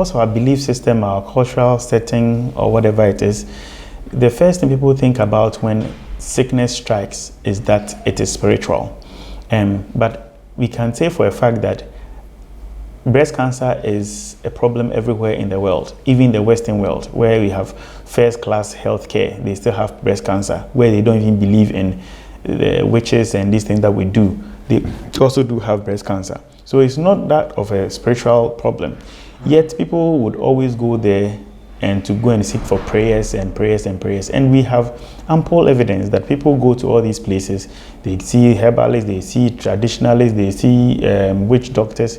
because of our belief system, our cultural setting, or whatever it is, the first thing people think about when sickness strikes is that it is spiritual. But we can say for a fact that breast cancer is a problem everywhere in the world, even the Western world, where we have first-class healthcare. They still have breast cancer, where they don't even believe in the witches and these things that we do. They also do have breast cancer. So it's not that of a spiritual problem. Yet people would always go there and to go and seek for prayers and prayers and prayers. And we have ample evidence that people go to all these places. They see herbalists, they see traditionalists, they see witch doctors.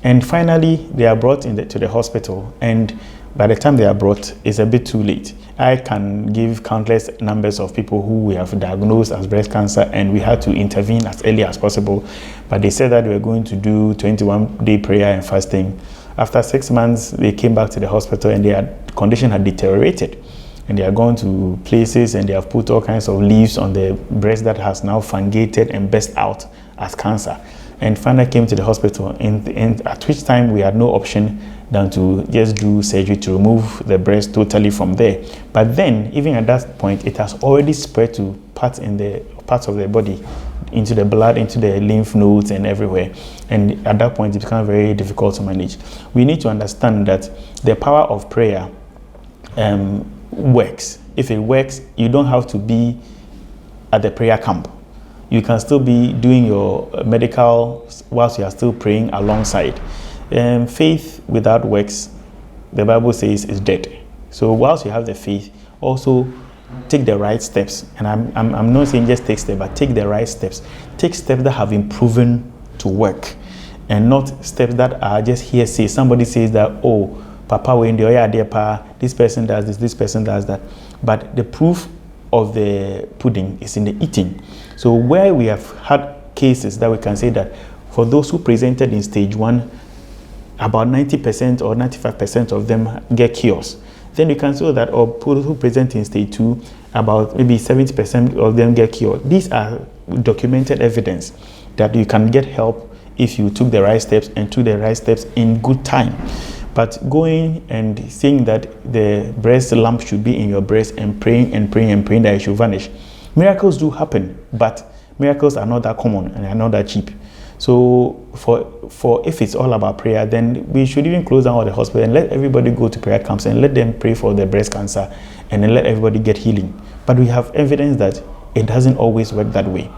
And finally, they are brought to the hospital. And by the time they are brought, it's a bit too late. I can give countless numbers of people who we have diagnosed as breast cancer, and we had to intervene as early as possible. But they said that they were going to do 21-day prayer and fasting. After 6 months, they came back to the hospital and their condition had deteriorated. And they are gone to places and they have put all kinds of leaves on the breast that has now fungated and burst out as cancer. And finally came to the hospital, and at which time we had no option than to just do surgery to remove the breast totally from there. But then, even at that point, it has already spread to parts of the body, into the blood, into the lymph nodes and everywhere. And at that point, it becomes very difficult to manage. We need to understand that the power of prayer works. If it works, you don't have to be at the prayer camp. You can still be doing your medical whilst you are still praying alongside. Faith without works, the Bible says, is dead. So whilst you have the faith, also take the right steps. And I'm not saying just take steps, but take the right steps. Take steps that have been proven to work, and not steps that are just hearsay. Somebody says that, oh, Papa, when the idea, this person does this person does that. But the proof of the pudding is in the eating. So where we have had cases that we can say that for those who presented in stage 1, about 90% or 95% of them get cures. Then you can say that, or people who present in stage 2, about maybe 70% of them get cured. These are documented evidence that you can get help if you took the right steps and took the right steps in good time. But going and saying that the breast lump should be in your breast and praying and praying and praying that it should vanish. Miracles do happen, but miracles are not that common and are not that cheap. So for if it's all about prayer, then we should even close down all the hospital and let everybody go to prayer camps and let them pray for the breast cancer and then let everybody get healing. But we have evidence that it doesn't always work that way.